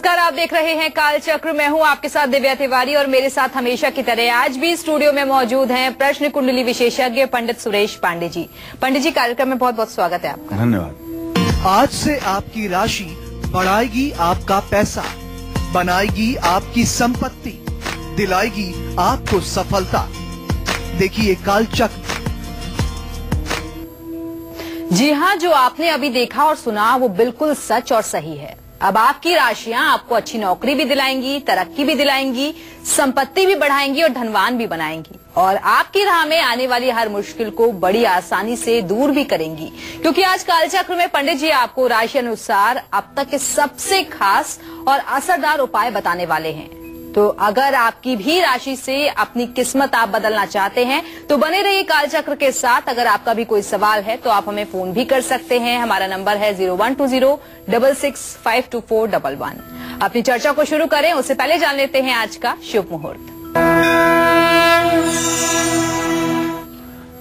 नमस्कार, आप देख रहे हैं काल चक्र। मैं हूं आपके साथ दिव्या तिवारी और मेरे साथ हमेशा की तरह आज भी स्टूडियो में मौजूद हैं प्रश्न कुंडली विशेषज्ञ पंडित सुरेश पांडे जी। पंडित जी, कार्यक्रम में बहुत बहुत स्वागत है आपका। धन्यवाद। आज से आपकी राशि बढ़ाएगी आपका पैसा, बनाएगी आपकी संपत्ति, दिलाएगी आपको सफलता। देखिए काल चक्र। जी हाँ, जो आपने अभी देखा और सुना वो बिल्कुल सच और सही है। अब आपकी राशियां आपको अच्छी नौकरी भी दिलाएंगी, तरक्की भी दिलाएंगी, संपत्ति भी बढ़ाएंगी और धनवान भी बनाएंगी और आपकी राह में आने वाली हर मुश्किल को बड़ी आसानी से दूर भी करेंगी। क्योंकि आज कालचक्र में पंडित जी आपको राशि अनुसार अब तक के सबसे खास और असरदार उपाय बताने वाले हैं। तो अगर आपकी भी राशि से अपनी किस्मत आप बदलना चाहते हैं तो बने रहिए कालचक्र के साथ। अगर आपका भी कोई सवाल है तो आप हमें फोन भी कर सकते हैं। हमारा नंबर है 012066524111। अपनी चर्चा को शुरू करें उससे पहले जान लेते हैं आज का शुभ मुहूर्त।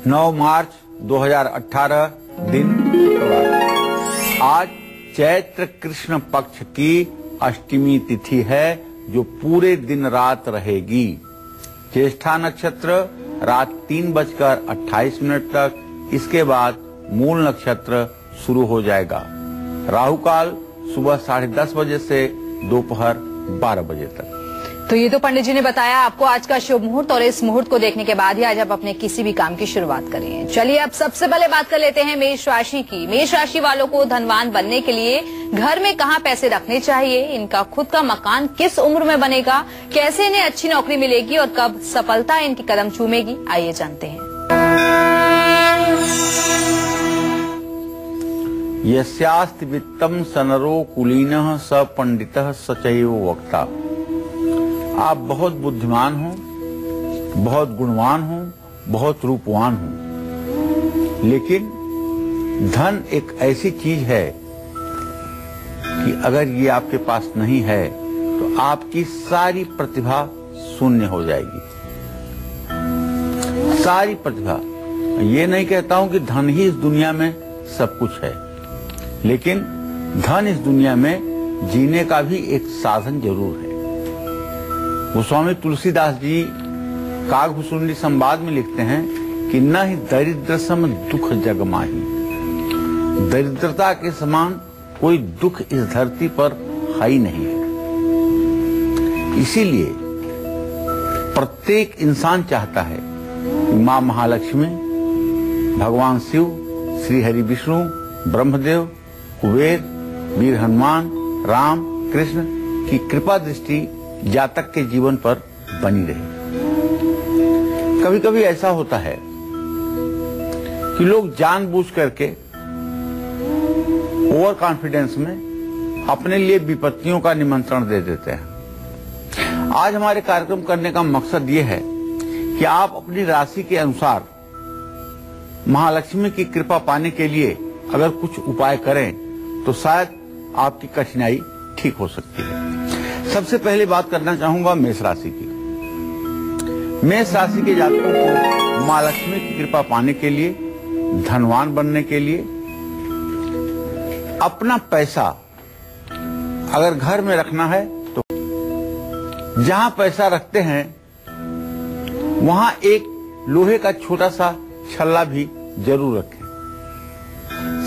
9 मार्च 2018 दिन शुक्रवार। आज चैत्र कृष्ण पक्ष की अष्टमी तिथि है जो पूरे दिन रात रहेगी। ज्येष्ठा नक्षत्र रात 3:28 तक, इसके बाद मूल नक्षत्र शुरू हो जाएगा। राहु काल सुबह 10:30 बजे से दोपहर 12 बजे तक। तो ये तो पंडित जी ने बताया आपको आज का शुभ मुहूर्त और इस मुहूर्त को देखने के बाद ही आज आप अपने किसी भी काम की शुरुआत करें। चलिए अब सबसे पहले बात कर लेते हैं मेष राशि की। मेष राशि वालों को धनवान बनने के लिए घर में कहाँ पैसे रखने चाहिए, इनका खुद का मकान किस उम्र में बनेगा, कैसे इन्हें अच्छी नौकरी मिलेगी और कब सफलता इनकी कदम चूमेगी, आइए जानते हैं। यस्यास्ति वित्तम सनरो कुलीनः स पंडितः सचैव वक्ता। आप बहुत बुद्धिमान हो, बहुत गुणवान हो, बहुत रूपवान हो, लेकिन धन एक ऐसी चीज है कि अगर ये आपके पास नहीं है तो आपकी सारी प्रतिभा शून्य हो जाएगी। सारी प्रतिभा। ये नहीं कहता हूं कि धन ही इस दुनिया में सब कुछ है, लेकिन धन इस दुनिया में जीने का भी एक साधन जरूर है। गोस्वामी तुलसीदास जी कागभूषुंडी संवाद में लिखते हैं कि न ही दरिद्र सम दुख जग माही। दरिद्रता के समान कोई दुख इस धरती पर है ही नहीं है। इसीलिए प्रत्येक इंसान चाहता है कि मां महालक्ष्मी, भगवान शिव, श्री हरि विष्णु, ब्रह्मदेव, कुबेर, वीर हनुमान, राम, कृष्ण की कृपा दृष्टि जातक के जीवन पर बनी रहे। कभी कभी ऐसा होता है कि लोग जानबूझ करके ओवर कॉन्फिडेंस में अपने लिए विपत्तियों का निमंत्रण दे देते हैं। आज हमारे कार्यक्रम करने का मकसद ये है कि आप अपनी राशि के अनुसार महालक्ष्मी की कृपा पाने के लिए अगर कुछ उपाय करें तो शायद आपकी कठिनाई ठीक हो सकती है। सबसे पहले बात करना चाहूंगा मेष राशि की। मेष राशि के जातकों को मां लक्ष्मी की कृपा पाने के लिए, धनवान बनने के लिए अपना पैसा अगर घर में रखना है तो जहां पैसा रखते हैं वहां एक लोहे का छोटा सा छल्ला भी जरूर रखें।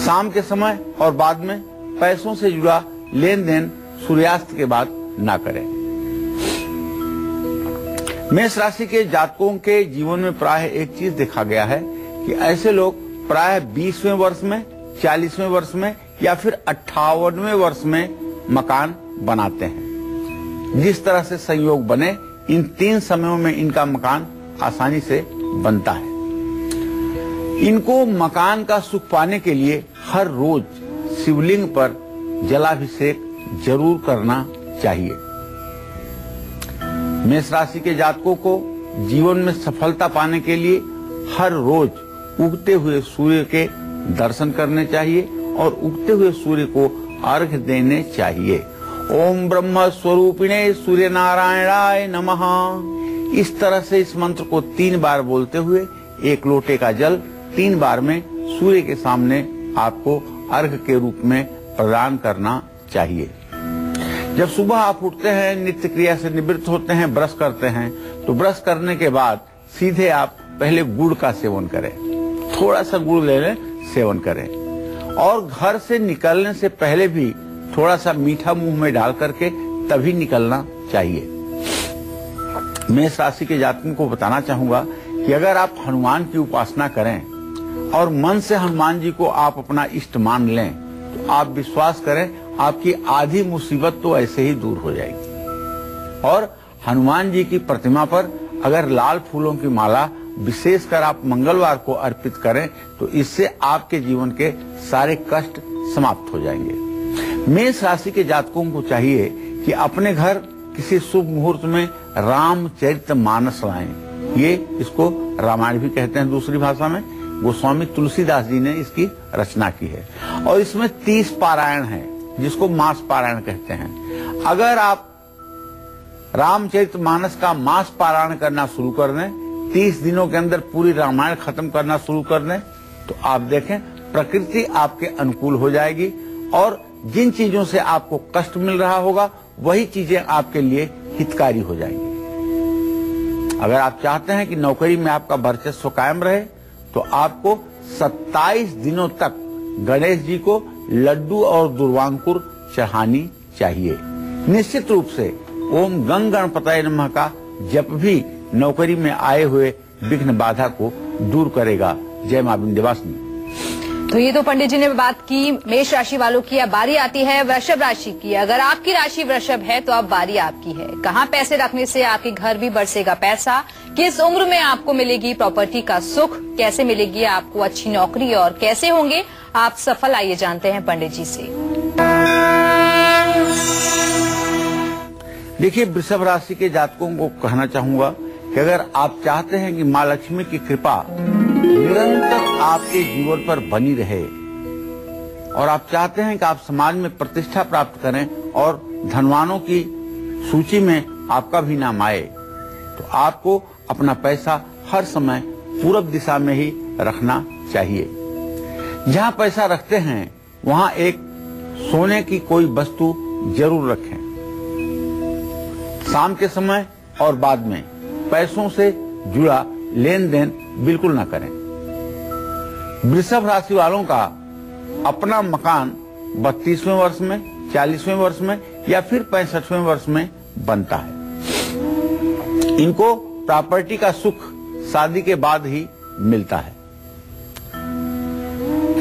शाम के समय और बाद में पैसों से जुड़ा लेन देन सूर्यास्त के बाद ना करें। मेष राशि के जातकों के जीवन में प्राय एक चीज देखा गया है कि ऐसे लोग प्राय 20वें वर्ष में, 40वें वर्ष में या फिर 58वें वर्ष में मकान बनाते हैं। जिस तरह से संयोग बने इन 3 समयों में इनका मकान आसानी से बनता है। इनको मकान का सुख पाने के लिए हर रोज शिवलिंग पर जलाभिषेक जरूर करना चाहिए। मेष राशि के जातकों को जीवन में सफलता पाने के लिए हर रोज उगते हुए सूर्य के दर्शन करने चाहिए और उगते हुए सूर्य को अर्घ्य देने चाहिए। ओम ब्रह्म स्वरूपिणे सूर्य नारायणाय नमः। इस तरह से इस मंत्र को 3 बार बोलते हुए 1 लोटे का जल 3 बार में सूर्य के सामने आपको अर्घ्य के रूप में प्रदान करना चाहिए। जब सुबह आप उठते हैं, नित्य क्रिया से निवृत्त होते हैं, ब्रश करते हैं, तो ब्रश करने के बाद सीधे आप पहले गुड़ का सेवन करें, थोड़ा सा गुड़ ले लें, सेवन करें। और घर से निकलने से पहले भी थोड़ा सा मीठा मुंह में डाल करके तभी निकलना चाहिए। मेष राशि के जातकों को बताना चाहूंगा कि अगर आप हनुमान की उपासना करें और मन से हनुमान जी को आप अपना इष्ट मान लें, तो आप विश्वास करें आपकी आधी मुसीबत तो ऐसे ही दूर हो जाएगी। और हनुमान जी की प्रतिमा पर अगर लाल फूलों की माला विशेषकर आप मंगलवार को अर्पित करें, तो इससे आपके जीवन के सारे कष्ट समाप्त हो जाएंगे। मेष राशि के जातकों को चाहिए कि अपने घर किसी शुभ मुहूर्त में रामचरितमानस लाएं। ये इसको रामायण भी कहते हैं दूसरी भाषा में। गोस्वामी तुलसीदास जी ने इसकी रचना की है और इसमें 30 पारायण है, जिसको मास पारायण कहते हैं। अगर आप रामचरितमानस का मास पारायण करना शुरू कर दें, 30 दिनों के अंदर पूरी रामायण खत्म करना शुरू कर दें, तो आप देखें प्रकृति आपके अनुकूल हो जाएगी और जिन चीजों से आपको कष्ट मिल रहा होगा वही चीजें आपके लिए हितकारी हो जाएंगी। अगर आप चाहते हैं कि नौकरी में आपका वर्चस्व कायम रहे, तो आपको 27 दिनों तक गणेश जी को लड्डू और दुर्वांकुर चढ़ानी चाहिए। निश्चित रूप से ओम गंग गणपतये नमः का जप भी नौकरी में आए हुए विघ्न बाधा को दूर करेगा। जय मां विंध्यवासिनी। तो ये तो पंडित जी ने बात की मेष राशि वालों की। अब बारी आती है वृषभ राशि की। अगर आपकी राशि वृषभ है तो अब बारी आपकी है। कहाँ पैसे रखने से आपके घर भी बरसेगा पैसा, किस उम्र में आपको मिलेगी प्रॉपर्टी का सुख, कैसे मिलेगी आपको अच्छी नौकरी और कैसे होंगे आप सफल, आइए जानते हैं पंडित जी से। देखिए, वृषभ राशि के जातकों को कहना चाहूंगा कि अगर आप चाहते हैं कि माँ लक्ष्मी की कृपा निरंतर आपके जीवन पर बनी रहे और आप चाहते हैं कि आप समाज में प्रतिष्ठा प्राप्त करें और धनवानों की सूची में आपका भी नाम आए, तो आपको अपना पैसा हर समय पूरब दिशा में ही रखना चाहिए। जहां पैसा रखते हैं वहां एक सोने की कोई वस्तु जरूर रखें। शाम के समय और बाद में पैसों से जुड़ा लेन देन बिल्कुल न करें। वृषभ राशि वालों का अपना मकान 32वें वर्ष में, 40वें वर्ष में या फिर 65वें वर्ष में बनता है। इनको प्रॉपर्टी का सुख शादी के बाद ही मिलता है।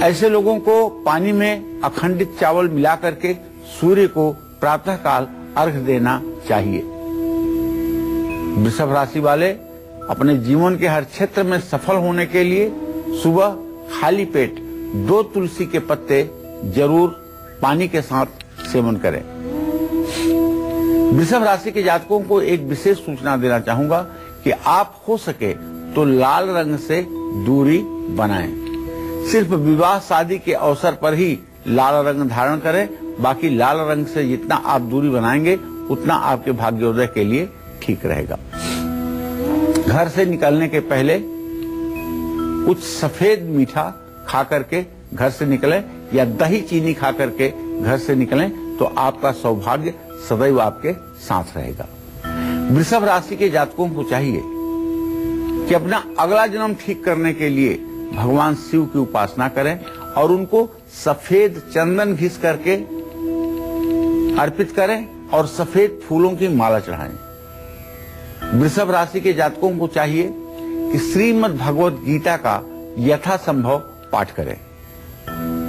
ऐसे लोगों को पानी में अखंडित चावल मिला करके सूर्य को प्रातःकाल अर्घ्य देना चाहिए। वृषभ राशि वाले अपने जीवन के हर क्षेत्र में सफल होने के लिए सुबह खाली पेट 2 तुलसी के पत्ते जरूर पानी के साथ सेवन करें। वृषभ राशि के जातकों को एक विशेष सूचना देना चाहूंगा कि आप हो सके तो लाल रंग से दूरी बनाएं। सिर्फ विवाह शादी के अवसर पर ही लाल रंग धारण करें, बाकी लाल रंग से जितना आप दूरी बनाएंगे उतना आपके भाग्योदय के लिए ठीक रहेगा। घर से निकलने के पहले कुछ सफेद मीठा खा करके घर से निकलें या दही चीनी खा करके घर से निकलें, तो आपका सौभाग्य सदैव आपके साथ रहेगा। वृषभ राशि के जातकों को चाहिए कि अपना अगला जन्म ठीक करने के लिए भगवान शिव की उपासना करें और उनको सफेद चंदन घिस करके अर्पित करें और सफेद फूलों की माला चढ़ाएं। वृषभ राशि के जातकों को चाहिए कि श्रीमद् भगवत गीता का यथासंभव पाठ करें।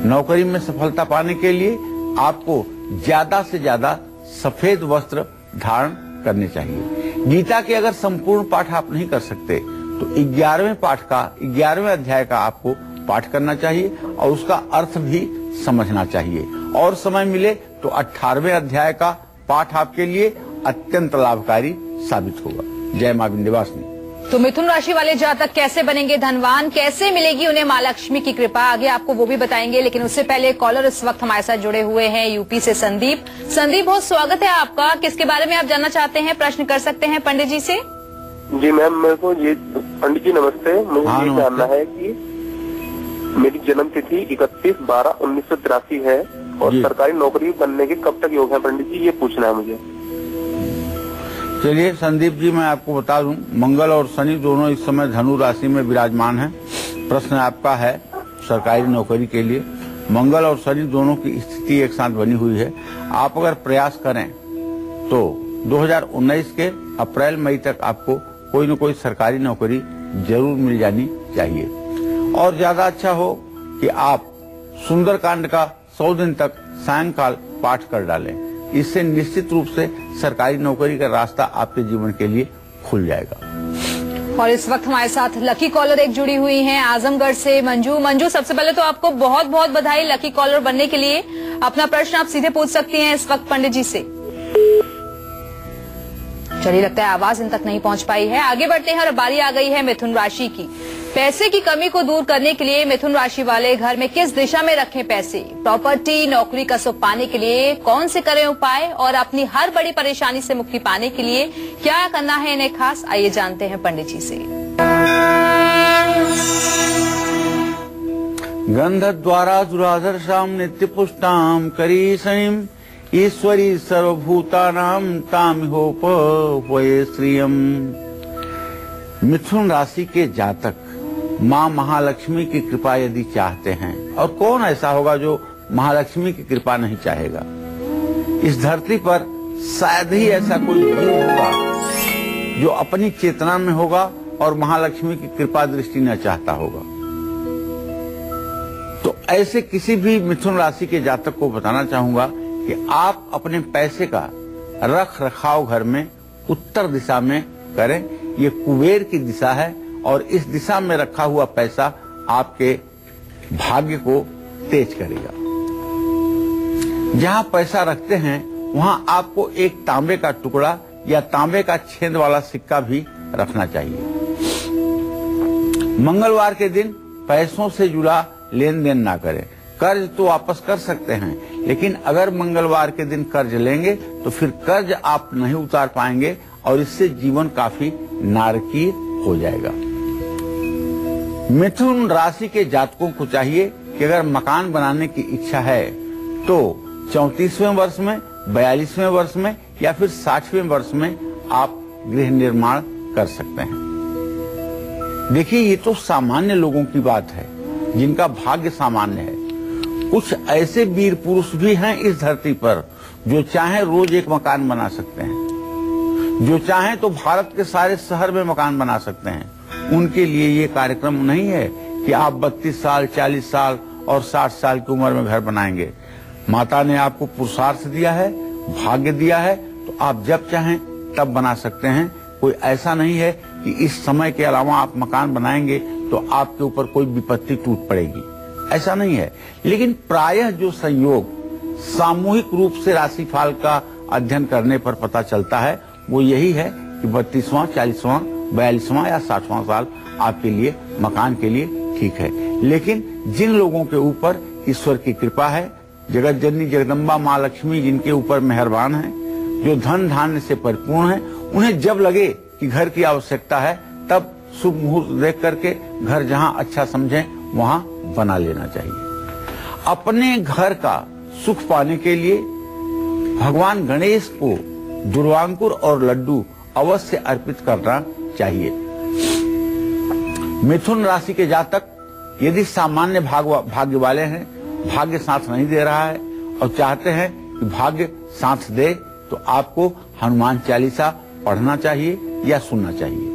नौकरी में सफलता पाने के लिए आपको ज्यादा से ज्यादा सफेद वस्त्र धारण करने चाहिए। गीता के अगर संपूर्ण पाठ आप नहीं कर सकते तो 11वें अध्याय का आपको पाठ करना चाहिए और उसका अर्थ भी समझना चाहिए। और समय मिले तो 18वें अध्याय का पाठ आपके लिए अत्यंत लाभकारी साबित होगा। जय मां विंध्यवासिनी। तो मिथुन राशि वाले जातक कैसे बनेंगे धनवान, कैसे मिलेगी उन्हें मां लक्ष्मी की कृपा, आगे आपको वो भी बताएंगे। लेकिन उससे पहले कॉलर इस वक्त हमारे साथ जुड़े हुए हैं यूपी से संदीप। संदीप, बहुत स्वागत है आपका। किसके बारे में आप जानना चाहते हैं, प्रश्न कर सकते हैं पंडित जी से। जी मैम, मेरे को ये पंडित जी नमस्ते, मुझे ये जानना है कि मेरी जन्म तिथि 31/12/1983 है और सरकारी नौकरी बनने के कब तक योग्य है पंडित जी, ये पूछना है मुझे। चलिए संदीप जी, मैं आपको बता दूं, मंगल और शनि दोनों इस समय धनु राशि में विराजमान हैं। प्रश्न आपका है सरकारी नौकरी के लिए। मंगल और शनि दोनों की स्थिति एक साथ बनी हुई है। आप अगर प्रयास करें तो 2019 के अप्रैल मई तक आपको कोई न कोई सरकारी नौकरी जरूर मिल जानी चाहिए। और ज्यादा अच्छा हो कि आप सुंदरकांड का 100 दिन तक सायंकाल पाठ कर डालें। इससे निश्चित रूप से सरकारी नौकरी का रास्ता आपके जीवन के लिए खुल जाएगा। और इस वक्त हमारे साथ लकी कॉलर एक जुड़ी हुई हैं आजमगढ़ से मंजू। सबसे पहले तो आपको बहुत बहुत बधाई लकी कॉलर बनने के लिए। अपना प्रश्न आप सीधे पूछ सकती हैं इस वक्त पंडित जी से। चलिए, लगता है आवाज इन तक नहीं पहुंच पाई है। आगे बढ़ते हैं और बारी आ गई है मिथुन राशि की। पैसे की कमी को दूर करने के लिए मिथुन राशि वाले घर में किस दिशा में रखें पैसे? प्रॉपर्टी, नौकरी का सुख पाने के लिए कौन से करें उपाय? और अपनी हर बड़ी परेशानी से मुक्ति पाने के लिए क्या करना है इन्हें खास? आइए जानते हैं पंडित जी से। गंधद्वारा दुराधर्षाम नित्य पुष्टाम करी शनिम ईश्वरी सर्वभूतानाम तामिहोपवये श्रियम। मिथुन राशि के जातक माँ महालक्ष्मी की कृपा यदि चाहते हैं, और कौन ऐसा होगा जो महालक्ष्मी की कृपा नहीं चाहेगा? इस धरती पर शायद ही ऐसा कोई जीव होगा जो अपनी चेतना में होगा और महालक्ष्मी की कृपा दृष्टि न चाहता होगा। तो ऐसे किसी भी मिथुन राशि के जातक को बताना चाहूंगा कि आप अपने पैसे का रख रखाव घर में उत्तर दिशा में करें। ये कुबेर की दिशा है और इस दिशा में रखा हुआ पैसा आपके भाग्य को तेज करेगा। जहां पैसा रखते हैं वहां आपको एक तांबे का टुकड़ा या तांबे का छेद वाला सिक्का भी रखना चाहिए। मंगलवार के दिन पैसों से जुड़ा लेन देन ना करें। कर्ज तो वापस कर सकते हैं, लेकिन अगर मंगलवार के दिन कर्ज लेंगे तो फिर कर्ज आप नहीं उतार पाएंगे और इससे जीवन काफी नारकीय हो जाएगा। मिथुन राशि के जातकों को चाहिए कि अगर मकान बनाने की इच्छा है तो 34वें वर्ष में, 42वें वर्ष में या फिर 60वें वर्ष में आप गृह निर्माण कर सकते हैं। देखिए, ये तो सामान्य लोगों की बात है जिनका भाग्य सामान्य है। कुछ ऐसे वीर पुरुष भी हैं इस धरती पर जो चाहे रोज एक मकान बना सकते हैं, जो चाहे तो भारत के सारे शहर में मकान बना सकते हैं। उनके लिए ये कार्यक्रम नहीं है कि आप 32 साल, 40 साल और 60 साल की उम्र में घर बनाएंगे। माता ने आपको पुरुषार्थ दिया है, भाग्य दिया है, तो आप जब चाहें तब बना सकते हैं। कोई ऐसा नहीं है कि इस समय के अलावा आप मकान बनाएंगे तो आपके ऊपर कोई विपत्ति टूट पड़ेगी, ऐसा नहीं है। लेकिन प्रायः जो संयोग सामूहिक रूप से राशिफल का अध्ययन करने पर पता चलता है वो यही है कि 32वां, 40वां, 42वां या 60वां साल आपके लिए मकान के लिए ठीक है। लेकिन जिन लोगों के ऊपर ईश्वर की कृपा है, जगत जननी जगदम्बा माँ लक्ष्मी जिनके ऊपर मेहरबान है, जो धन धान्य से परिपूर्ण है, उन्हें जब लगे कि घर की आवश्यकता है तब शुभ मुहूर्त देख करके घर जहां अच्छा समझें वहां बना लेना चाहिए। अपने घर का सुख पाने के लिए भगवान गणेश को दुर्वांकुर और लड्डू अवश्य अर्पित करना चाहिए। मिथुन राशि के जातक यदि सामान्य भाग्य वाले हैं, भाग्य साथ नहीं दे रहा है और चाहते हैं कि भाग्य साथ दे, तो आपको हनुमान चालीसा पढ़ना चाहिए या सुनना चाहिए।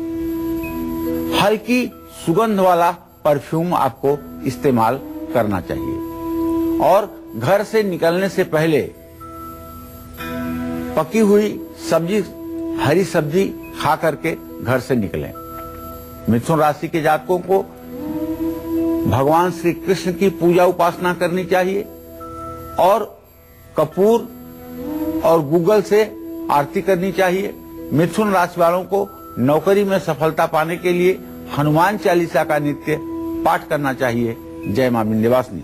हल्की सुगंध वाला परफ्यूम आपको इस्तेमाल करना चाहिए और घर से निकलने से पहले पकी हुई सब्जी, हरी सब्जी खा करके घर से निकलें। मिथुन राशि के जातकों को भगवान श्री कृष्ण की पूजा उपासना करनी चाहिए और कपूर और गूगल से आरती करनी चाहिए। मिथुन राशि वालों को नौकरी में सफलता पाने के लिए हनुमान चालीसा का नित्य पाठ करना चाहिए। जय मां विंध्यवासिनी।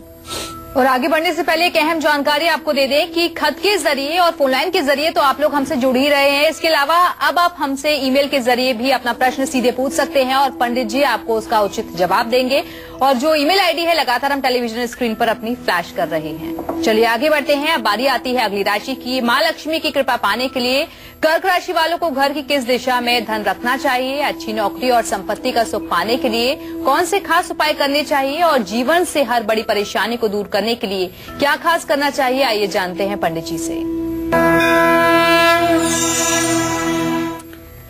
और आगे बढ़ने से पहले एक अहम जानकारी आपको दे दें कि खत के जरिए और फोनलाइन के जरिए तो आप लोग हमसे जुड़ ही रहे हैं। इसके अलावा अब आप हमसे ईमेल के जरिए भी अपना प्रश्न सीधे पूछ सकते हैं और पंडित जी आपको उसका उचित जवाब देंगे। और जो ईमेल आईडी है लगातार हम टेलीविजन स्क्रीन पर अपनी फ्लैश कर रहे हैं। चलिए आगे बढ़ते हैं। अब बारी आती है अगली राशि की। मां लक्ष्मी की कृपा पाने के लिए कर्क राशि वालों को घर की किस दिशा में धन रखना चाहिए, अच्छी नौकरी और संपत्ति का सुख पाने के लिए कौन से खास उपाय करने चाहिए और जीवन से हर बड़ी परेशानी को दूर करने के लिए क्या खास करना चाहिए, आइए जानते हैं पंडित जी से।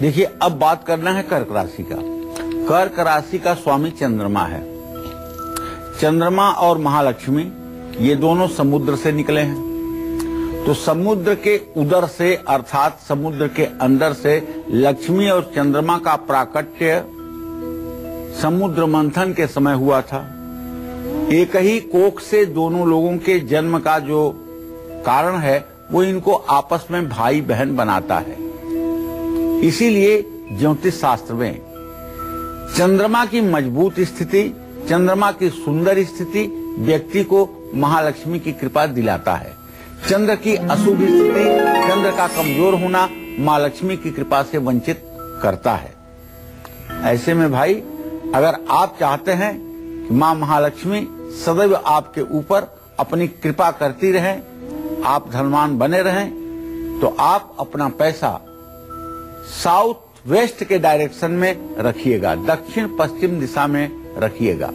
देखिए, अब बात करना है कर्क राशि का। कर्क राशि का स्वामी चंद्रमा है। चंद्रमा और महालक्ष्मी ये दोनों समुद्र से निकले हैं, तो समुद्र के उदर से अर्थात समुद्र के अंदर से लक्ष्मी और चंद्रमा का प्राकट्य समुद्र मंथन के समय हुआ था। एक ही कोख से दोनों लोगों के जन्म का जो कारण है वो इनको आपस में भाई बहन बनाता है। इसीलिए ज्योतिष शास्त्र में चंद्रमा की मजबूत स्थिति, चंद्रमा की सुंदर स्थिति व्यक्ति को महालक्ष्मी की कृपा दिलाता है। चंद्र की अशुभ स्थिति, चंद्र का कमजोर होना महालक्ष्मी की कृपा से वंचित करता है। ऐसे में भाई, अगर आप चाहते हैं कि मां महालक्ष्मी सदैव आपके ऊपर अपनी कृपा करती रहें, आप धनवान बने रहें, तो आप अपना पैसा साउथ वेस्ट के डायरेक्शन में रखिएगा, दक्षिण पश्चिम दिशा में रखिएगा।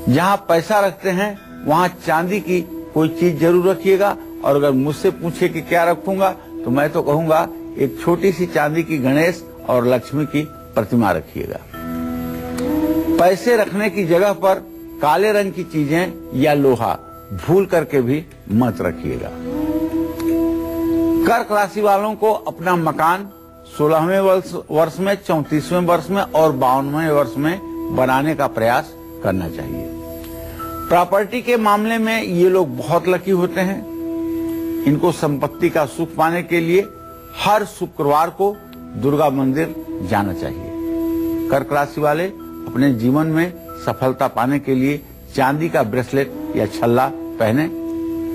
जहां पैसा रखते हैं वहां चांदी की कोई चीज जरूर रखिएगा। और अगर मुझसे पूछे कि क्या रखूंगा, तो मैं तो कहूंगा एक छोटी सी चांदी की गणेश और लक्ष्मी की प्रतिमा रखिएगा। पैसे रखने की जगह पर काले रंग की चीजें या लोहा भूल करके भी मत रखिएगा। कर्क राशि वालों को अपना मकान 16वें वर्ष में, 34वें वर्ष में और 52वें वर्ष में बनाने का प्रयास करना चाहिए। प्रॉपर्टी के मामले में ये लोग बहुत लकी होते हैं। इनको संपत्ति का सुख पाने के लिए हर शुक्रवार को दुर्गा मंदिर जाना चाहिए। कर्क राशि वाले अपने जीवन में सफलता पाने के लिए चांदी का ब्रेसलेट या छल्ला पहने,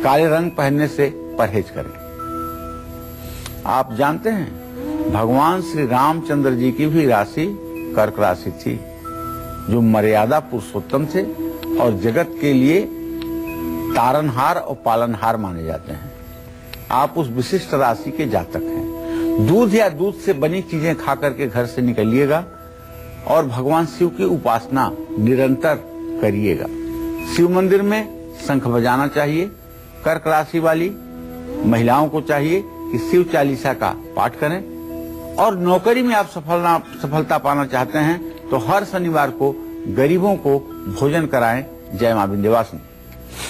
काले रंग पहनने से परहेज करें। आप जानते हैं भगवान श्री रामचंद्र जी की भी राशि कर्क राशि थी, जो मर्यादा पुरुषोत्तम थे और जगत के लिए तारनहार और पालनहार माने जाते हैं। आप उस विशिष्ट राशि के जातक हैं। दूध या दूध से बनी चीजें खा करके घर से निकलिएगा और भगवान शिव की उपासना निरंतर करिएगा। शिव मंदिर में शंख बजाना चाहिए। कर्क राशि वाली महिलाओं को चाहिए कि शिव चालीसा का पाठ करें। और नौकरी में आप सफलता पाना चाहते हैं तो हर शनिवार को गरीबों को भोजन कराएं। जय मां विंध्यवासिनी।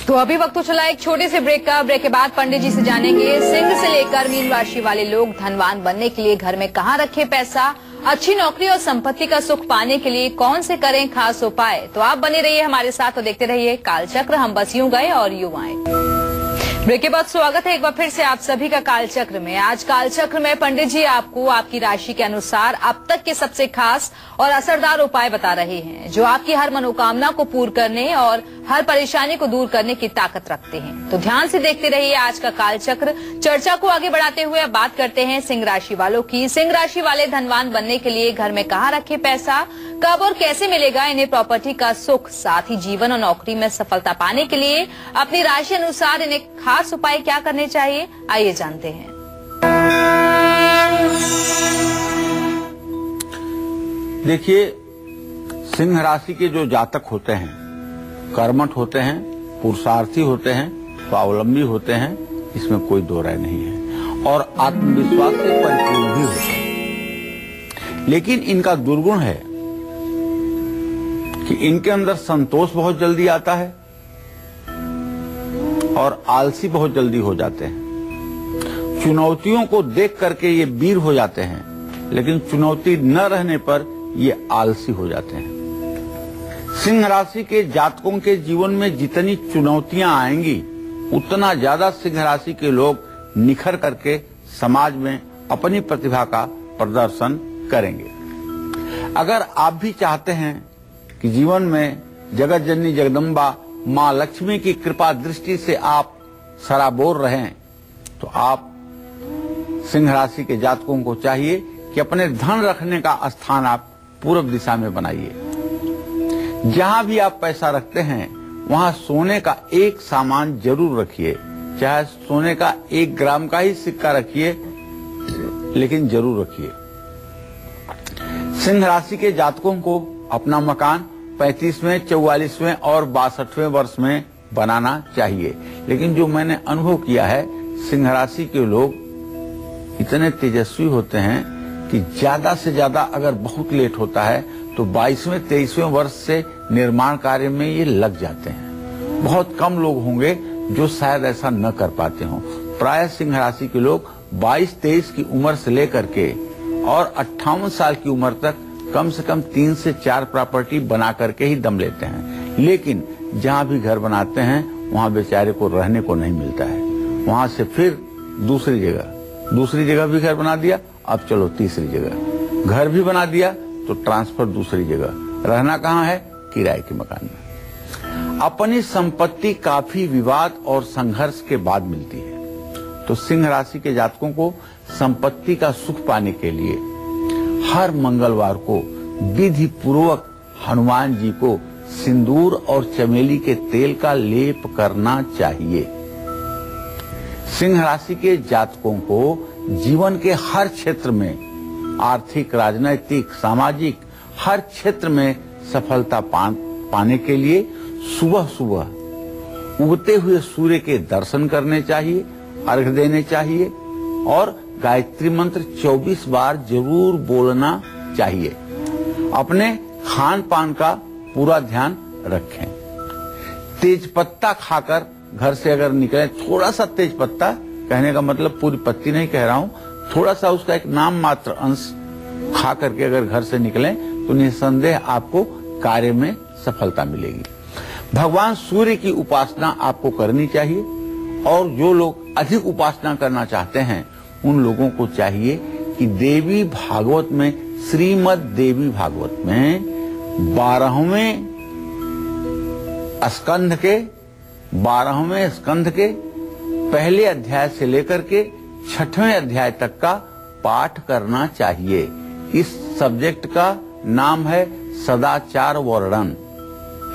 तो अभी वक्त तो चला एक छोटे से ब्रेक का। ब्रेक के बाद पंडित जी से जानेंगे सिंह से लेकर मीन राशि वाले लोग धनवान बनने के लिए घर में कहाँ रखें पैसा, अच्छी नौकरी और संपत्ति का सुख पाने के लिए कौन से करें खास उपाय। तो आप बने रहिए हमारे साथ और देखते रहिए कालचक्र, हम बस यूं गए और यूं आए। ब्रेक के बाद स्वागत है एक बार फिर से आप सभी का कालचक्र में। आज कालचक्र में पंडित जी आपको आपकी राशि के अनुसार अब तक के सबसे खास और असरदार उपाय बता रहे हैं, जो आपकी हर मनोकामना को पूर्ण करने और हर परेशानी को दूर करने की ताकत रखते हैं। तो ध्यान से देखते रहिए आज का कालचक्र। चर्चा को आगे बढ़ाते हुए अब बात करते हैं सिंह राशि वालों की। सिंह राशि वाले धनवान बनने के लिए घर में कहाँ रखे पैसा, कब और कैसे मिलेगा इन्हें प्रॉपर्टी का सुख, साथ ही जीवन और नौकरी में सफलता पाने के लिए अपनी राशि अनुसार इन्हें खास उपाय क्या करने चाहिए, आइए जानते हैं। देखिए, सिंह राशि के जो जातक होते हैं, कर्मठ होते हैं, पुरुषार्थी होते हैं, स्वावलंबी होते हैं, इसमें कोई दो राय नहीं है, और आत्मविश्वास से परिपूर्ण भी होते हैं। लेकिन इनका दुर्गुण है कि इनके अंदर संतोष बहुत जल्दी आता है और आलसी बहुत जल्दी हो जाते हैं। चुनौतियों को देख करके ये वीर हो जाते हैं, लेकिन चुनौती न रहने पर ये आलसी हो जाते हैं। सिंह राशि के जातकों के जीवन में जितनी चुनौतियां आएंगी, उतना ज्यादा सिंह राशि के लोग निखर करके समाज में अपनी प्रतिभा का प्रदर्शन करेंगे। अगर आप भी चाहते हैं कि जीवन में जगत जननी जगदम्बा मां लक्ष्मी की कृपा दृष्टि से आप सराबोर रहें, तो आप सिंह राशि के जातकों को चाहिए कि अपने धन रखने का स्थान आप पूर्व दिशा में बनाइए। जहां भी आप पैसा रखते हैं वहां सोने का एक सामान जरूर रखिए, चाहे सोने का 1 ग्राम का ही सिक्का रखिए, लेकिन जरूर रखिए। सिंह राशि के जातकों को अपना मकान 35वें, 44वें और 62वें वर्ष में बनाना चाहिए। लेकिन जो मैंने अनुभव किया है, सिंह राशि के लोग इतने तेजस्वी होते हैं कि ज्यादा से ज्यादा अगर बहुत लेट होता है तो 22वें, 23वें वर्ष से निर्माण कार्य में ये लग जाते हैं। बहुत कम लोग होंगे जो शायद ऐसा न कर पाते हों। प्राय सिंह राशि के लोग 22-23 की उम्र से लेकर के और 58 साल की उम्र तक कम से कम 3 से 4 प्रॉपर्टी बना करके ही दम लेते हैं। लेकिन जहां भी घर बनाते हैं वहां बेचारे को रहने को नहीं मिलता है। वहां से फिर दूसरी जगह भी घर बना दिया, अब चलो तीसरी जगह, घर भी बना दिया तो ट्रांसफर दूसरी जगह, रहना कहाँ है? किराए के मकान में। अपनी संपत्ति काफी विवाद और संघर्ष के बाद मिलती है। तो सिंह राशि के जातकों को संपत्ति का सुख पाने के लिए हर मंगलवार को विधि पूर्वक हनुमान जी को सिंदूर और चमेली के तेल का लेप करना चाहिए। सिंह राशि के जातकों को जीवन के हर क्षेत्र में, आर्थिक, राजनैतिक, सामाजिक हर क्षेत्र में सफलता पाने के लिए सुबह सुबह उगते हुए सूर्य के दर्शन करने चाहिए, अर्घ्य देने चाहिए और गायत्री मंत्र 24 बार जरूर बोलना चाहिए। अपने खान पान का पूरा ध्यान रखें। तेज पत्ता खाकर घर से अगर निकले, थोड़ा सा तेज पत्ता, कहने का मतलब पूरी पत्ती नहीं कह रहा हूं, थोड़ा सा उसका एक नाम मात्र अंश खा करके अगर घर से निकले तो निसंदेह आपको कार्य में सफलता मिलेगी। भगवान सूर्य की उपासना आपको करनी चाहिए और जो लोग अधिक उपासना करना चाहते हैं उन लोगों को चाहिए कि देवी भागवत में, श्रीमद् देवी भागवत में 12वें स्कंध के पहले अध्याय से लेकर के 6वें अध्याय तक का पाठ करना चाहिए। इस सब्जेक्ट का नाम है सदाचार वर्णन।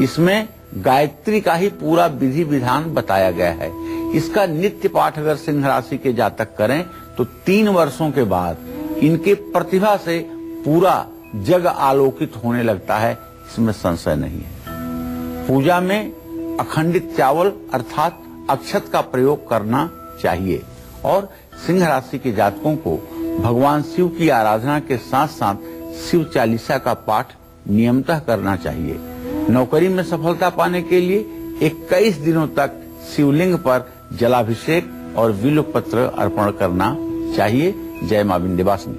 इसमें गायत्री का ही पूरा विधि विधान बताया गया है। इसका नित्य पाठ अगर सिंह राशि के जातक करें तो 3 वर्षों के बाद इनके प्रतिभा से पूरा जग आलोकित होने लगता है, इसमें संशय नहीं है। पूजा में अखंडित चावल अर्थात अक्षत का प्रयोग करना चाहिए और सिंह राशि के जातकों को भगवान शिव की आराधना के साथ साथ शिव चालीसा का पाठ नियमतः करना चाहिए। नौकरी में सफलता पाने के लिए 21 दिनों तक शिवलिंग पर जलाभिषेक और बिल्वपत्र अर्पण करना चाहिए। जय मां विंध्यवासिनी।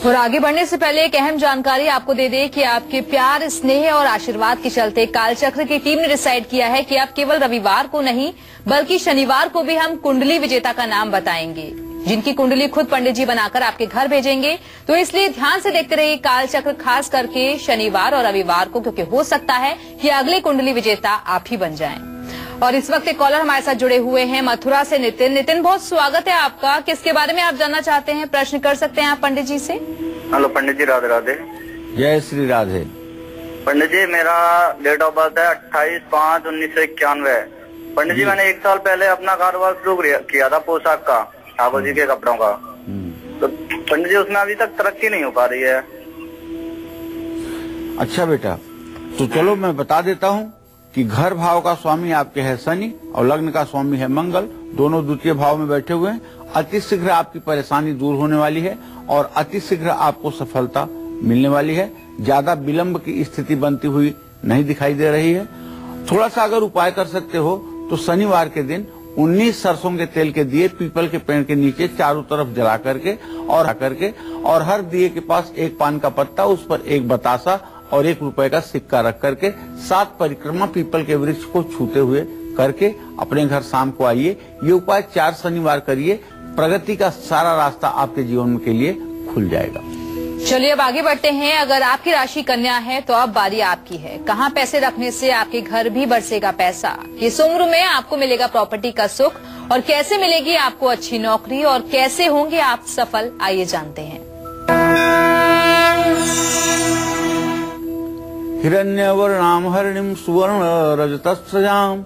और आगे बढ़ने से पहले एक अहम जानकारी आपको दे दें कि आपके प्यार, स्नेह और आशीर्वाद के चलते कालचक्र की टीम ने डिसाइड किया है कि आप केवल रविवार को नहीं बल्कि शनिवार को भी हम कुंडली विजेता का नाम बताएंगे, जिनकी कुंडली खुद पंडित जी बनाकर आपके घर भेजेंगे। तो इसलिए ध्यान से देखते रहिए कालचक्र, खास करके शनिवार और रविवार को, क्योंकि हो सकता है कि अगले कुंडली विजेता आप ही बन जाएं। और इस वक्त एक कॉलर हमारे साथ जुड़े हुए हैं मथुरा से नितिन। नितिन, बहुत स्वागत है आपका। किसके बारे में आप जानना चाहते हैं? प्रश्न कर सकते हैं आप पंडित जी से। हेलो पंडित जी, राधे राधे। जय श्री राधे। पंडित जी, मेरा डेट ऑफ बर्थ है 28/5/1991। पंडित जी, मैंने 1 साल पहले अपना कारोबार शुरू किया था पोशाक का, ठाकुर जी के कपड़ों का। तो पंडित जी उसमें अभी तक तरक्की नहीं हो पा रही है। अच्छा बेटा, तो चलो मैं बता देता हूँ कि घर भाव का स्वामी आपके है शनि और लग्न का स्वामी है मंगल, दोनों द्वितीय भाव में बैठे हुए हैं। अति शीघ्र आपकी परेशानी दूर होने वाली है और अति शीघ्र आपको सफलता मिलने वाली है। ज्यादा विलंब की स्थिति बनती हुई नहीं दिखाई दे रही है। थोड़ा सा अगर उपाय कर सकते हो तो शनिवार के दिन 19 सरसों के तेल के दिए पीपल के पेड़ के नीचे चारों तरफ जला करके और हर दिए के पास 1 पान का पत्ता, उस पर 1 बतासा और 1 रुपए का सिक्का रख करके 7 परिक्रमा पीपल के वृक्ष को छूते हुए करके अपने घर शाम को आइए। ये उपाय 4 शनिवार करिए, प्रगति का सारा रास्ता आपके जीवन के लिए खुल जाएगा। चलिए अब आगे बढ़ते हैं। अगर आपकी राशि कन्या है तो अब बारी आपकी है। कहाँ पैसे रखने से आपके घर भी बरसेगा पैसा, किस उम्र में आपको मिलेगा प्रॉपर्टी का सुख और कैसे मिलेगी आपको अच्छी नौकरी और कैसे होंगे आप सफल, आइए जानते हैं। हिरण्यवर्णाम हरिणीम सुवर्ण रजतस्रजाम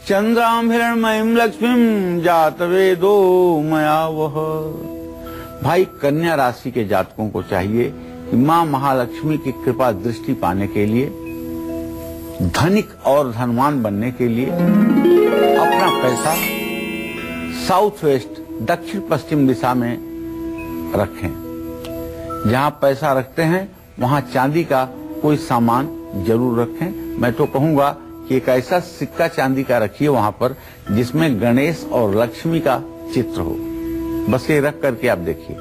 चंद्राम हिरण्मयीम लक्ष्मीम जात वेदो मया वह। भाई कन्या राशि के जातकों को चाहिए कि मां महालक्ष्मी की कृपा दृष्टि पाने के लिए, धनिक और धनवान बनने के लिए अपना पैसा साउथ वेस्ट दक्षिण पश्चिम दिशा में रखें। जहां पैसा रखते हैं वहां चांदी का कोई सामान जरूर रखें। मैं तो कहूंगा कि एक ऐसा सिक्का चांदी का रखिए वहां पर जिसमें गणेश और लक्ष्मी का चित्र हो। बस ये रख करके आप देखिए।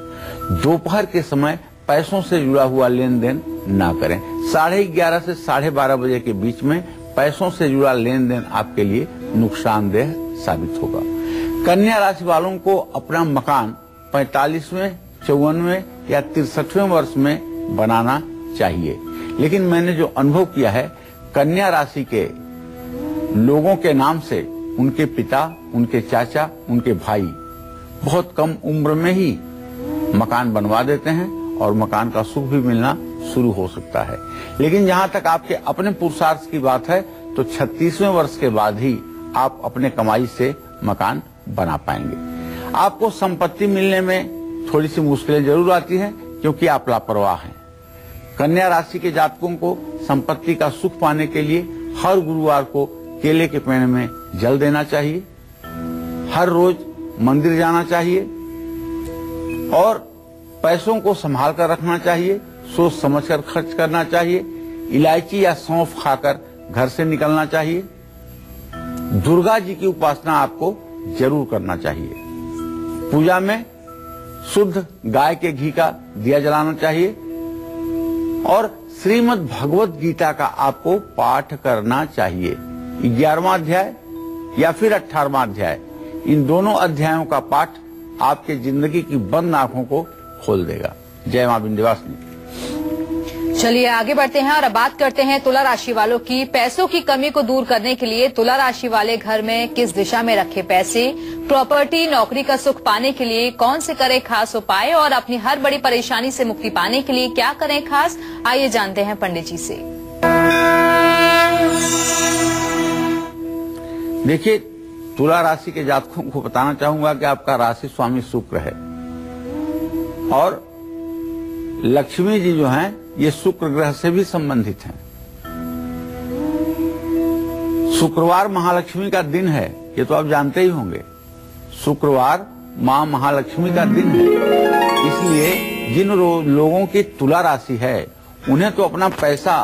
दोपहर के समय पैसों से जुड़ा हुआ लेन देन ना करें। 11:30 से 12:30 बजे के बीच में पैसों से जुड़ा लेन देन आपके लिए नुकसानदेह साबित होगा। कन्या राशि वालों को अपना मकान 45वें, 54वें या 63वें वर्ष में बनाना चाहिए। लेकिन मैंने जो अनुभव किया है, कन्या राशि के लोगों के नाम से उनके पिता, उनके चाचा, उनके भाई बहुत कम उम्र में ही मकान बनवा देते हैं और मकान का सुख भी मिलना शुरू हो सकता है। लेकिन जहां तक आपके अपने पुरुषार्थ की बात है तो 36वें वर्ष के बाद ही आप अपने कमाई से मकान बना पाएंगे। आपको संपत्ति मिलने में थोड़ी सी मुश्किलें जरूर आती हैं क्योंकि आप लापरवाह हैं। कन्या राशि के जातकों को संपत्ति का सुख पाने के लिए हर गुरुवार को केले के पेड़ में जल देना चाहिए, हर रोज मंदिर जाना चाहिए और पैसों को संभाल कर रखना चाहिए, सोच समझकर खर्च करना चाहिए। इलायची या सौंफ खाकर घर से निकलना चाहिए। दुर्गा जी की उपासना आपको जरूर करना चाहिए। पूजा में शुद्ध गाय के घी का दिया जलाना चाहिए और श्रीमद् भगवत गीता का आपको पाठ करना चाहिए। 11वां अध्याय या फिर 18वां अध्याय, इन दोनों अध्यायों का पाठ आपके जिंदगी की बंद आंखों को खोल देगा। जय मां विंध्यवासिनी। चलिए आगे बढ़ते हैं और अब बात करते हैं तुला राशि वालों की। पैसों की कमी को दूर करने के लिए तुला राशि वाले घर में किस दिशा में रखे पैसे, प्रॉपर्टी, नौकरी का सुख पाने के लिए कौन से करें खास उपाय और अपनी हर बड़ी परेशानी से मुक्ति पाने के लिए क्या करें खास, आइए जानते हैं पंडित जी से। देखिए, तुला राशि के जातकों को बताना चाहूंगा कि आपका राशि स्वामी शुक्र है और लक्ष्मी जी जो हैं ये शुक्र ग्रह से भी संबंधित हैं। शुक्रवार महालक्ष्मी का दिन है, ये तो आप जानते ही होंगे। शुक्रवार मां महालक्ष्मी का दिन है, इसलिए जिन लोगों की तुला राशि है उन्हें तो अपना पैसा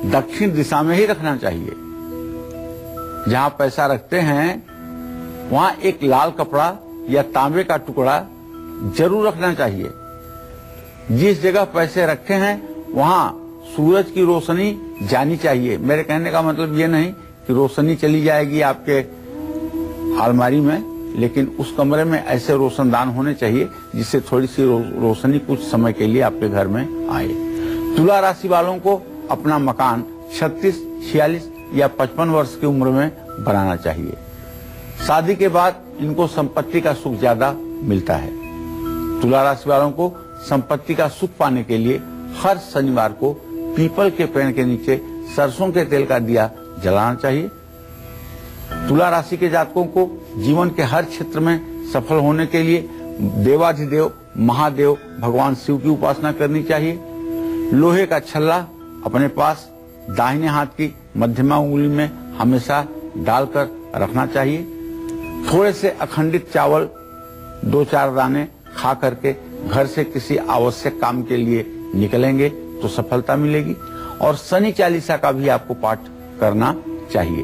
दक्षिण दिशा में ही रखना चाहिए। जहां पैसा रखते हैं वहां एक लाल कपड़ा या तांबे का टुकड़ा जरूर रखना चाहिए। जिस जगह पैसे रखे हैं वहां सूरज की रोशनी जानी चाहिए। मेरे कहने का मतलब ये नहीं कि रोशनी चली जाएगी आपके अलमारी में, लेकिन उस कमरे में ऐसे रोशनदान होने चाहिए जिससे थोड़ी सी रोशनी कुछ समय के लिए आपके घर में आए। तुला राशि वालों को अपना मकान 36, 46 या 55 वर्ष की उम्र में बनाना चाहिए। शादी के बाद इनको संपत्ति का सुख ज्यादा मिलता है। तुला राशि वालों को संपत्ति का सुख पाने के लिए हर शनिवार को पीपल के पेड़ के नीचे सरसों के तेल का दिया जलाना चाहिए। तुला राशि के जातकों को जीवन के हर क्षेत्र में सफल होने के लिए देवाधिदेव महादेव भगवान शिव की उपासना करनी चाहिए। लोहे का छल्ला अपने पास दाहिने हाथ की मध्यमा उंगली में हमेशा डालकर रखना चाहिए। थोड़े से अखंडित चावल 2-4 दाने खा करके घर से किसी आवश्यक काम के लिए निकलेंगे तो सफलता मिलेगी। और शनि चालीसा का भी आपको पाठ करना चाहिए।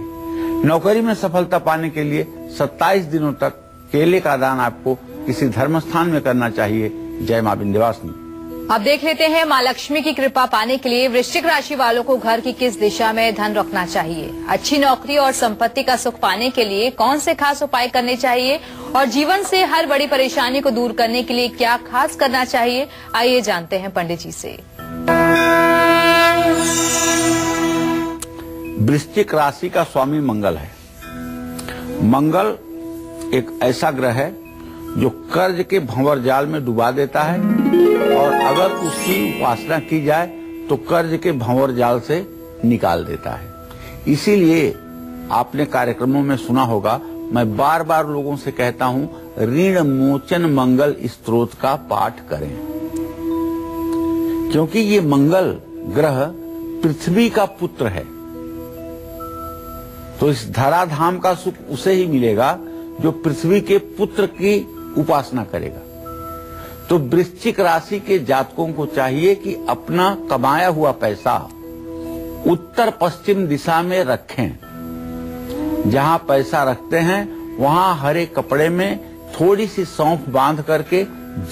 नौकरी में सफलता पाने के लिए 27 दिनों तक केले का दान आपको किसी धर्म स्थान में करना चाहिए। जय मां विंध्यवासिनी। अब देख लेते हैं मां लक्ष्मी की कृपा पाने के लिए वृश्चिक राशि वालों को घर की किस दिशा में धन रखना चाहिए, अच्छी नौकरी और संपत्ति का सुख पाने के लिए कौन से खास उपाय करने चाहिए और जीवन से हर बड़ी परेशानी को दूर करने के लिए क्या खास करना चाहिए, आइए जानते हैं पंडित जी से। वृश्चिक राशि का स्वामी मंगल है। मंगल एक ऐसा ग्रह है जो कर्ज के भंवर जाल में डुबा देता है और अगर उसकी उपासना की जाए तो कर्ज के भंवर जाल से निकाल देता है। इसीलिए आपने कार्यक्रमों में सुना होगा, मैं बार बार लोगों से कहता हूं, ऋण मोचन मंगल स्त्रोत का पाठ करें, क्योंकि ये मंगल ग्रह पृथ्वी का पुत्र है। तो इस धराधाम का सुख उसे ही मिलेगा जो पृथ्वी के पुत्र की उपासना करेगा। तो वृश्चिक राशि के जातकों को चाहिए कि अपना कमाया हुआ पैसा उत्तर पश्चिम दिशा में रखें। जहां पैसा रखते हैं वहां हरे कपड़े में थोड़ी सी सौंफ बांध करके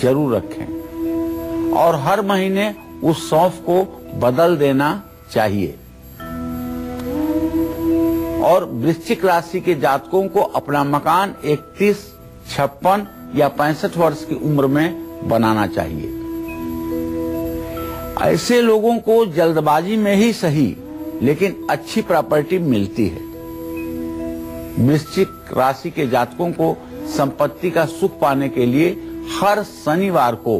जरूर रखें और हर महीने उस सौंफ को बदल देना चाहिए। और वृश्चिक राशि के जातकों को अपना मकान 31, 56 या 65 वर्ष की उम्र में बनाना चाहिए। ऐसे लोगों को जल्दबाजी में ही सही लेकिन अच्छी प्रॉपर्टी मिलती है। वृश्चिक राशि के जातकों को संपत्ति का सुख पाने के लिए हर शनिवार को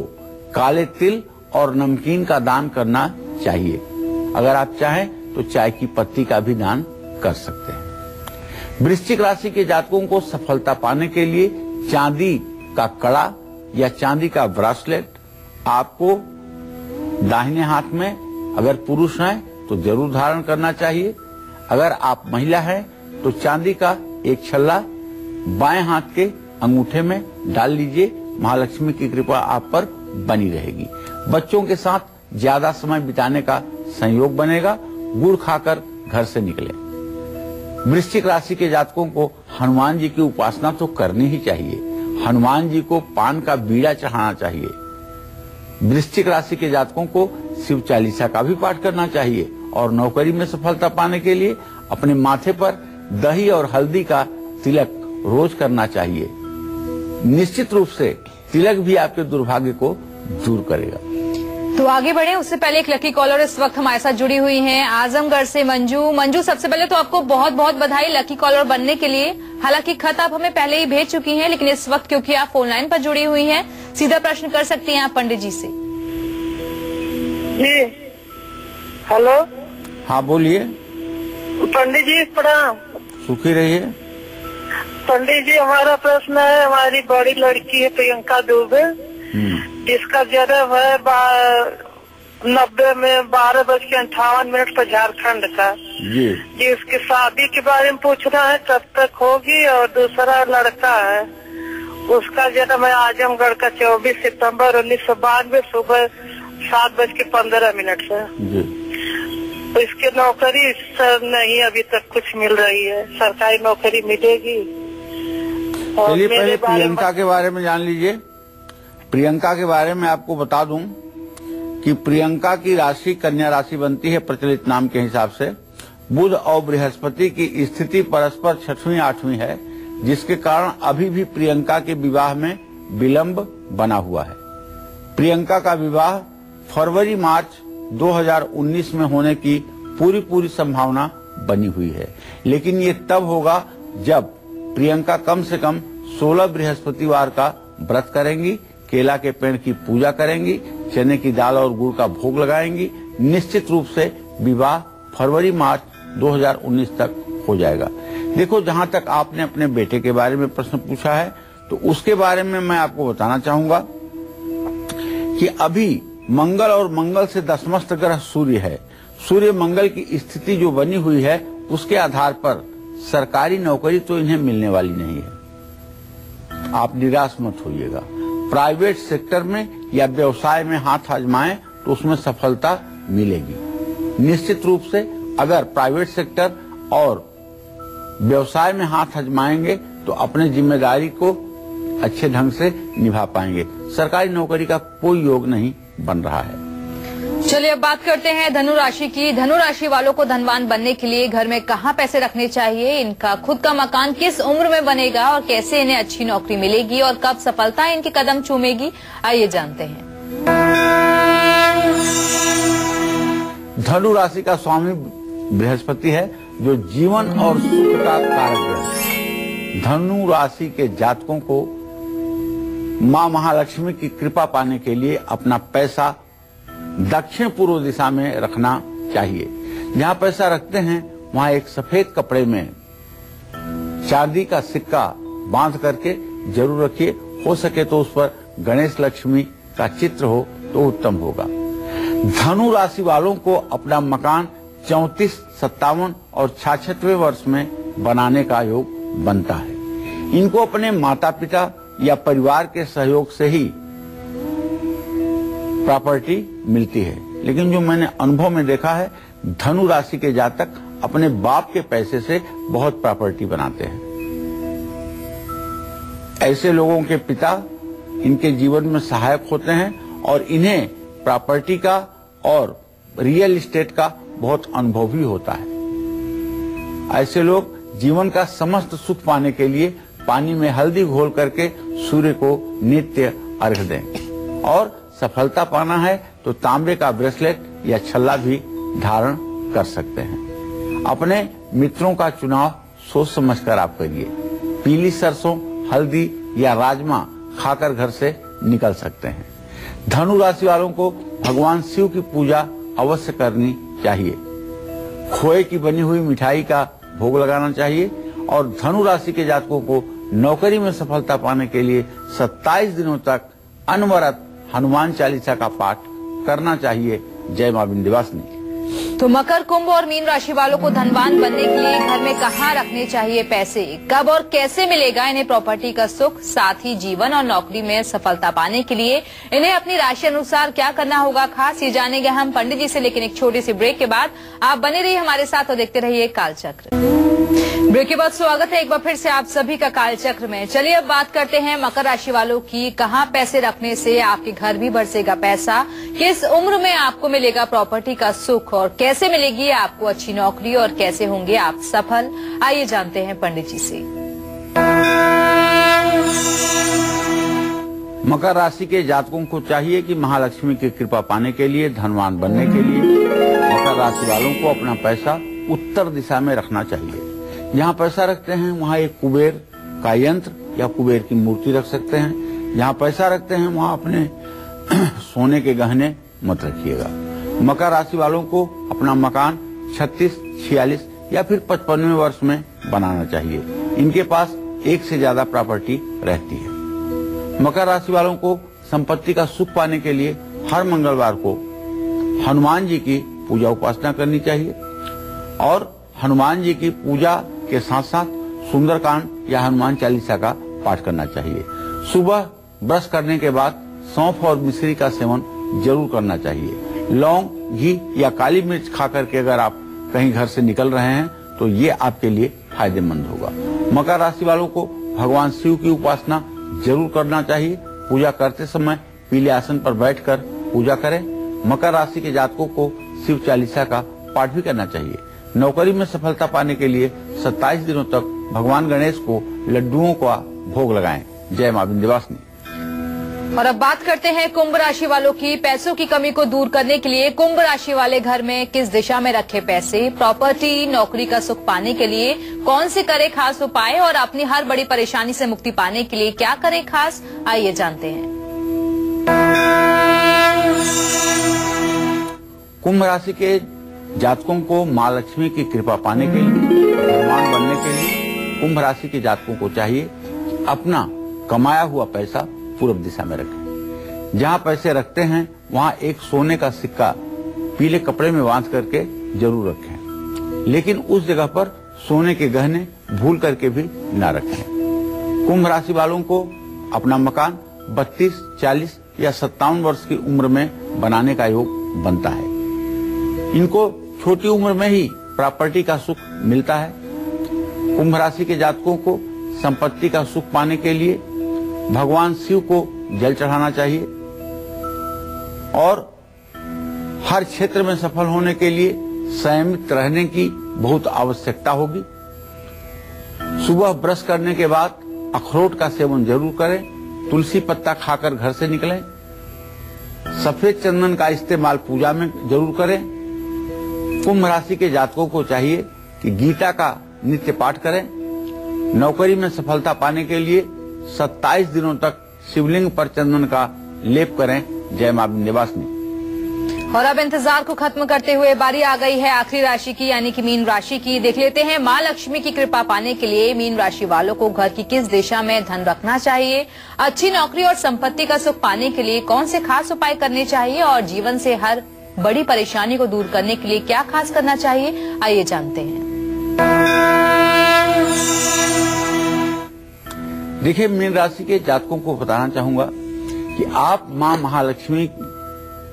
काले तिल और नमकीन का दान करना चाहिए। अगर आप चाहें तो चाय की पत्ती का भी दान कर सकते हैं। वृश्चिक राशि के जातकों को सफलता पाने के लिए चांदी का कड़ा या चांदी का ब्रेसलेट आपको दाहिने हाथ में, अगर पुरुष हैं तो जरूर धारण करना चाहिए। अगर आप महिला हैं तो चांदी का एक छल्ला बाएं हाथ के अंगूठे में डाल लीजिए। महालक्ष्मी की कृपा आप पर बनी रहेगी। बच्चों के साथ ज्यादा समय बिताने का संयोग बनेगा। गुड़ खाकर घर से निकलें। वृश्चिक राशि के जातकों को हनुमान जी की उपासना तो करनी ही चाहिए। हनुमान जी को पान का बीड़ा चढ़ाना चाहिए। वृश्चिक राशि के जातकों को शिव चालीसा का भी पाठ करना चाहिए और नौकरी में सफलता पाने के लिए अपने माथे पर दही और हल्दी का तिलक रोज करना चाहिए। निश्चित रूप से तिलक भी आपके दुर्भाग्य को दूर करेगा। तो आगे बढ़े उससे पहले एक लकी कॉलर इस वक्त हमारे साथ जुड़ी हुई हैं आजमगढ़ से मंजू। सबसे पहले तो आपको बहुत बहुत बधाई लकी कॉलर बनने के लिए। हालांकि खत आप हमें पहले ही भेज चुकी हैं, लेकिन इस वक्त क्योंकि आप फोन लाइन पर जुड़ी हुई हैं, सीधा प्रश्न कर सकती हैं आप पंडित जी से। जी हेलो। हाँ बोलिए। पंडित जी प्रणाम। सुखी रहिए। पंडित जी हमारा प्रश्न है, हमारी बड़ी लड़की है प्रियंका दुबे, जिसका जन्म है 90 में 12:58 पर झारखंड का जी। उसकी शादी के बारे में पूछना है कब तक होगी। और दूसरा लड़का है, उसका जन्म है आजमगढ़ का 24 सितंबर 1992 सुबह 7:15 से जी। तो इसकी नौकरी सर नहीं अभी तक कुछ मिल रही है, सरकारी नौकरी मिलेगी। चलिए पहले प्रियंका के बारे में जान लीजिए। प्रियंका के बारे में आपको बता दूं कि प्रियंका की राशि कन्या राशि बनती है प्रचलित नाम के हिसाब से। बुध और बृहस्पति की स्थिति परस्पर 6वीं 8वीं है, जिसके कारण अभी भी प्रियंका के विवाह में विलंब बना हुआ है। प्रियंका का विवाह फरवरी मार्च 2019 में होने की पूरी संभावना बनी हुई है, लेकिन ये तब होगा जब प्रियंका कम से कम 16 बृहस्पतिवार का व्रत करेंगी, केला के पेड़ की पूजा करेंगी, चने की दाल और गुड़ का भोग लगाएंगी। निश्चित रूप से विवाह फरवरी मार्च 2019 तक हो जाएगा। देखो, जहां तक आपने अपने बेटे के बारे में प्रश्न पूछा है तो उसके बारे में मैं आपको बताना चाहूंगा कि अभी मंगल और मंगल से दशमस्त ग्रह सूर्य है। सूर्य मंगल की स्थिति जो बनी हुई है उसके आधार पर सरकारी नौकरी तो इन्हें मिलने वाली नहीं है। आप निराश मत होइएगा। प्राइवेट सेक्टर में या व्यवसाय में हाथ आजमाएं तो उसमें सफलता मिलेगी। निश्चित रूप से अगर प्राइवेट सेक्टर और व्यवसाय में हाथ आजमाएंगे तो अपने जिम्मेदारी को अच्छे ढंग से निभा पाएंगे। सरकारी नौकरी का कोई योग नहीं बन रहा है। चलिए अब बात करते हैं धनु राशि की। धनु राशि वालों को धनवान बनने के लिए घर में कहाँ पैसे रखने चाहिए, इनका खुद का मकान किस उम्र में बनेगा और कैसे इन्हें अच्छी नौकरी मिलेगी और कब सफलता इनके कदम चूमेगी, आइए जानते हैं। धनु राशि का स्वामी बृहस्पति है, जो जीवन और सुख का कारक है। धनु राशि के जातकों को मां महालक्ष्मी की कृपा पाने के लिए अपना पैसा दक्षिण पूर्व दिशा में रखना चाहिए। जहाँ पैसा रखते हैं वहाँ एक सफेद कपड़े में चांदी का सिक्का बांध करके जरूर रखिए। हो सके तो उस पर गणेश लक्ष्मी का चित्र हो तो उत्तम होगा। धनु राशि वालों को अपना मकान 34, 57 और 66वें वर्ष में बनाने का योग बनता है। इनको अपने माता पिता या परिवार के सहयोग से ही प्रॉपर्टी मिलती है, लेकिन जो मैंने अनुभव में देखा है, धनु राशि के जातक अपने बाप के पैसे से बहुत प्रॉपर्टी बनाते हैं। ऐसे लोगों के पिता इनके जीवन में सहायक होते हैं और इन्हें प्रॉपर्टी का और रियल एस्टेट का बहुत अनुभव भी होता है। ऐसे लोग जीवन का समस्त सुख पाने के लिए पानी में हल्दी घोल करके सूर्य को नित्य अर्घ्य दें और सफलता पाना है तो तांबे का ब्रेसलेट या छल्ला भी धारण कर सकते हैं। अपने मित्रों का चुनाव सोच समझकर आप करिए। पीली सरसों, हल्दी या राजमा खाकर घर से निकल सकते हैं। धनु राशि वालों को भगवान शिव की पूजा अवश्य करनी चाहिए। खोए की बनी हुई मिठाई का भोग लगाना चाहिए और धनु राशि के जातकों को नौकरी में सफलता पाने के लिए 27 दिनों तक अनवरत हनुमान चालीसा का पाठ करना चाहिए। जय मां विंध्यवासिनी। तो मकर, कुंभ और मीन राशि वालों को धनवान बनने के लिए घर में कहाँ रखने चाहिए पैसे, कब और कैसे मिलेगा इन्हें प्रॉपर्टी का सुख, साथ ही जीवन और नौकरी में सफलता पाने के लिए इन्हें अपनी राशि अनुसार क्या करना होगा, खास ये जानेंगे हम पंडित जी से। लेकिन एक छोटी सी ब्रेक के बाद आप बने रहिए हमारे साथ और देखते रहिए कालचक्र। ब्रेक के बाद स्वागत है एक बार फिर से आप सभी का कालचक्र में। चलिए अब बात करते हैं मकर राशि वालों की। कहाँ पैसे रखने से आपके घर भी बरसेगा पैसा, किस उम्र में आपको मिलेगा प्रॉपर्टी का सुख और कैसे मिलेगी आपको अच्छी नौकरी और कैसे होंगे आप सफल, आइए जानते हैं पंडित जी से। मकर राशि के जातकों को चाहिए कि महालक्ष्मी की कृपा पाने के लिए, धनवान बनने के लिए मकर राशि वालों को अपना पैसा उत्तर दिशा में रखना चाहिए। जहाँ पैसा रखते हैं वहाँ एक कुबेर का यंत्र या कुबेर की मूर्ति रख सकते हैं। जहाँ पैसा रखते हैं वहाँ अपने सोने के गहने मत रखिएगा। मकर राशि वालों को अपना मकान 36, 46 या फिर 55वें वर्ष में बनाना चाहिए। इनके पास एक से ज्यादा प्रॉपर्टी रहती है। मकर राशि वालों को संपत्ति का सुख पाने के लिए हर मंगलवार को हनुमान जी की पूजा उपासना करनी चाहिए और हनुमान जी की पूजा के साथ साथ सुंदरकांड या हनुमान चालीसा का पाठ करना चाहिए। सुबह ब्रश करने के बाद सौंफ और मिश्री का सेवन जरूर करना चाहिए। लौंग, घी या काली मिर्च खा करके अगर आप कहीं घर से निकल रहे हैं तो ये आपके लिए फायदेमंद होगा। मकर राशि वालों को भगवान शिव की उपासना जरूर करना चाहिए। पूजा करते समय पीले आसन पर बैठकर पूजा करें। मकर राशि के जातकों को शिव चालीसा का पाठ भी करना चाहिए। नौकरी में सफलता पाने के लिए 27 दिनों तक भगवान गणेश को लड्डुओं का भोग लगाएं। जय मां विंध्यवासिनी। और अब बात करते हैं कुंभ राशि वालों की। पैसों की कमी को दूर करने के लिए कुंभ राशि वाले घर में किस दिशा में रखे पैसे, प्रॉपर्टी, नौकरी का सुख पाने के लिए कौन से करे खास उपाय और अपनी हर बड़ी परेशानी से मुक्ति पाने के लिए क्या करे खास, आइए जानते हैं। कुंभ राशि के जातकों को मां लक्ष्मी की कृपा पाने के लिए, धनवान बनने के लिए कुंभ राशि के जातकों को चाहिए अपना कमाया हुआ पैसा पूर्व दिशा में रखें। जहाँ पैसे रखते हैं वहाँ एक सोने का सिक्का पीले कपड़े में बांध करके जरूर रखें, लेकिन उस जगह पर सोने के गहने भूल करके भी ना रखें। कुंभ राशि वालों को अपना मकान 32, 40 या 57 वर्ष की उम्र में बनाने का योग बनता है। इनको छोटी उम्र में ही प्रॉपर्टी का सुख मिलता है। कुंभ राशि के जातकों को संपत्ति का सुख पाने के लिए भगवान शिव को जल चढ़ाना चाहिए और हर क्षेत्र में सफल होने के लिए संयमित रहने की बहुत आवश्यकता होगी। सुबह ब्रश करने के बाद अखरोट का सेवन जरूर करें। तुलसी पत्ता खाकर घर से निकलें। सफेद चंदन का इस्तेमाल पूजा में जरूर करें। कुंभ राशि के जातकों को चाहिए कि गीता का नित्य पाठ करें। नौकरी में सफलता पाने के लिए 27 दिनों तक शिवलिंग पर चंदन का लेप करें। जय मां विंध्यवासिनी। और अब इंतजार को खत्म करते हुए बारी आ गई है आखिरी राशि की, यानी कि मीन राशि की। देख लेते हैं मां लक्ष्मी की कृपा पाने के लिए मीन राशि वालों को घर की किस दिशा में धन रखना चाहिए, अच्छी नौकरी और संपत्ति का सुख पाने के लिए कौन से खास उपाय करने चाहिए और जीवन से हर बड़ी परेशानी को दूर करने के लिए क्या खास करना चाहिए, आइए जानते हैं। देखिए, मीन राशि के जातकों को बताना चाहूंगा कि आप मां महालक्ष्मी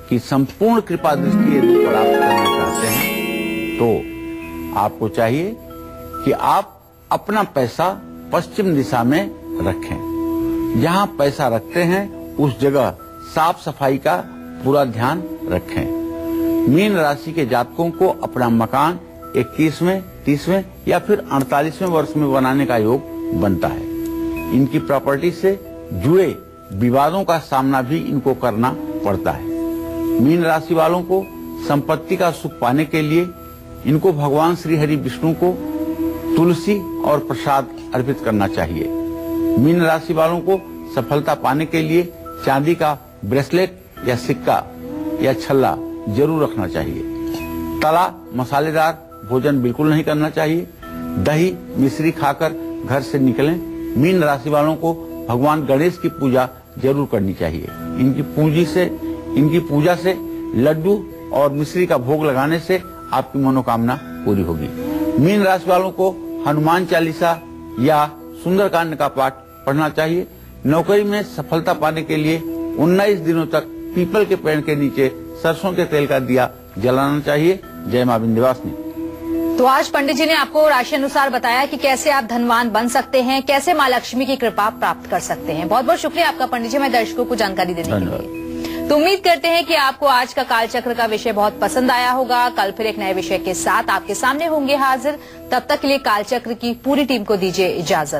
की संपूर्ण कृपा दृष्टि यदि प्राप्त करना चाहते हैं तो आपको चाहिए कि आप अपना पैसा पश्चिम दिशा में रखें। जहां पैसा रखते हैं उस जगह साफ सफाई का पूरा ध्यान रखें। मीन राशि के जातकों को अपना मकान 21वें, 30वें या फिर 48वें वर्ष में बनाने का योग बनता है। इनकी प्रॉपर्टी से जुड़े विवादों का सामना भी इनको करना पड़ता है। मीन राशि वालों को संपत्ति का सुख पाने के लिए इनको भगवान श्री हरि विष्णु को तुलसी और प्रसाद अर्पित करना चाहिए। मीन राशि वालों को सफलता पाने के लिए चांदी का ब्रेसलेट या सिक्का या छल्ला जरूर रखना चाहिए। तला मसालेदार भोजन बिल्कुल नहीं करना चाहिए। दही मिश्री खाकर घर से निकलें। मीन राशि वालों को भगवान गणेश की पूजा जरूर करनी चाहिए। इनकी पूजा से लड्डू और मिश्री का भोग लगाने से आपकी मनोकामना पूरी होगी। मीन राशि वालों को हनुमान चालीसा या सुंदरकांड का पाठ पढ़ना चाहिए। नौकरी में सफलता पाने के लिए 19 दिनों तक पीपल के पेड़ के नीचे सरसों के तेल का दिया जलाना चाहिए। जय मां विंध्यवासिनी। तो आज पंडित जी ने आपको राशि अनुसार बताया कि कैसे आप धनवान बन सकते हैं, कैसे मां लक्ष्मी की कृपा प्राप्त कर सकते हैं। बहुत बहुत शुक्रिया आपका पंडित जी, मैं दर्शकों को जानकारी देने के लिए। तो उम्मीद करते हैं कि आपको आज का कालचक्र का विषय बहुत पसंद आया होगा। कल फिर एक नए विषय के साथ आपके सामने होंगे हाजिर। तब तक के लिए कालचक्र की पूरी टीम को दीजिए इजाजत।